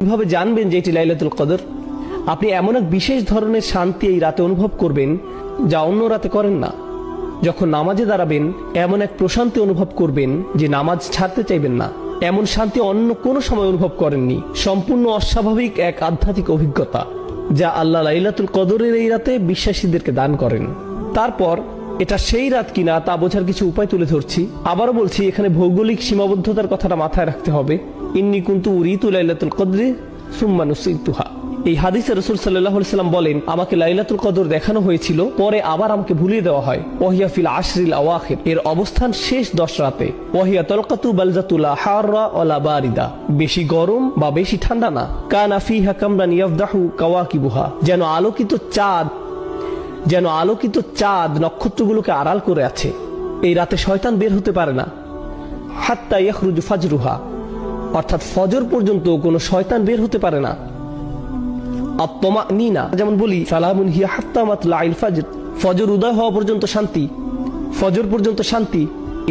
কিভাবে জানবেন যে এটি লাইলাতুল কদর? আপনি এমন এক বিশেষ ধরনের শান্তি এই রাতে অনুভব করবেন যা অন্য রাতে করেন না। যখন নামাজে দাঁড়াবেন এমন এক প্রশান্তি অনুভব করবেন যে নামাজ ছাড়তে চাইবেন না। এমন শান্তি অন্য কোনো সময় অনুভব করেননি। সম্পূর্ণ অস্বাভাবিক এক আধ্যাত্মিক অভিজ্ঞতা যা আল্লাহ লাইলাতুল কদরের এই রাতে বিশ্বাসীদেরকে দান করেন। তারপর এটা সেই রাত কিনা তা বোঝার কিছু উপায় তুলে ধরছি। আবারও বলছি, এখানে ভৌগোলিক সীমাবদ্ধতার কথাটা মাথায় রাখতে হবে। ইন্নী কুনতু উরিতু লাইলাতুল কদরি সুম্মা নুসিতুহা। এই হাদিসে রাসূল সাল্লাল্লাহু আলাইহি সাল্লাম বলেন, আমাকে লাইলাতুল কদর দেখানো হয়েছিল, পরে আবার আমাকে ভুলিয়ে দেওয়া হয়। ওয়াহিয়া ফিল আশরিল আওয়াখির, এর অবস্থান শেষ 10 রাতে। ওয়াহিয়া তালকাতু বালজাতুলা হাররা ওয়ালা বারিদা, বেশি গরম বা বেশি ঠান্ডা না। কানা ফিহা কামরান ইয়াফদাহু কাওয়াকিবুহা, যেন আলোকিত চাঁদ নক্ষত্রগুলোকে আড়াল করে আছে। এই রাতে শয়তান বের হতে পারে না। হাত্তা ইয়াখরুজু ফাজরুহা, অর্থাৎ ফজর পর্যন্ত কোনো শয়তান বের হতে পারে না। আত-তামানিনা, যেমন বলি সালামুন হিয়া হাত্তা মাতলাইল ফাজর, ফজর উদয় হওয়া পর্যন্ত শান্তি, ফজর পর্যন্ত শান্তি।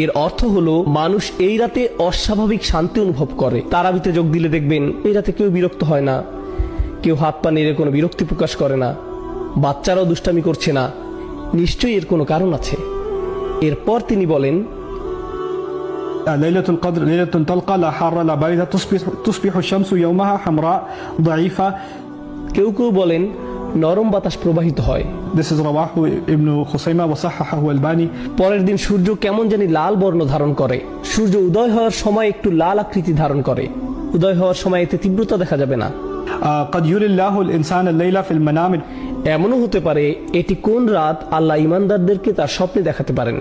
এর অর্থ হলো মানুষ এই রাতে অস্বাভাবিক শান্তি অনুভব করে। তারাবিতে যোগ দিলে দেখবেন এই রাতে কেউ বিরক্ত হয় না, কেউ হাত পা নেড়ে কোনো বিরক্তি প্রকাশ করে না, বাচ্চারাও দুষ্টামি করছে না। নিশ্চয়ই এর কোনো কারণ আছে। এরপর তিনি বলেন, ليلة القدر ليلة تلقى لا حار لا باردة تصبح الشمس يومها حمراء ضعيفة. কেউ কেউ বলেন নরম বাতাস প্রবাহিত হয়। This is رواه ابن خزيمة وصححه الباني. পরের দিন সূর্য কেমন জানি লাল বর্ণ ধারণ করে। সূর্য উদয় হওয়ার সময় একটু লাল আকৃতি ধারণ করে। উদয় হওয়ার সময় এতে তীব্রতা দেখা যাবে না। قد يري الله الإنسان الليلة في المنام. এমনও হতে পারে এটি কোন রাত আল্লাহ ইমানদারদেরকে তার স্বপ্নে দেখাতে পারেন।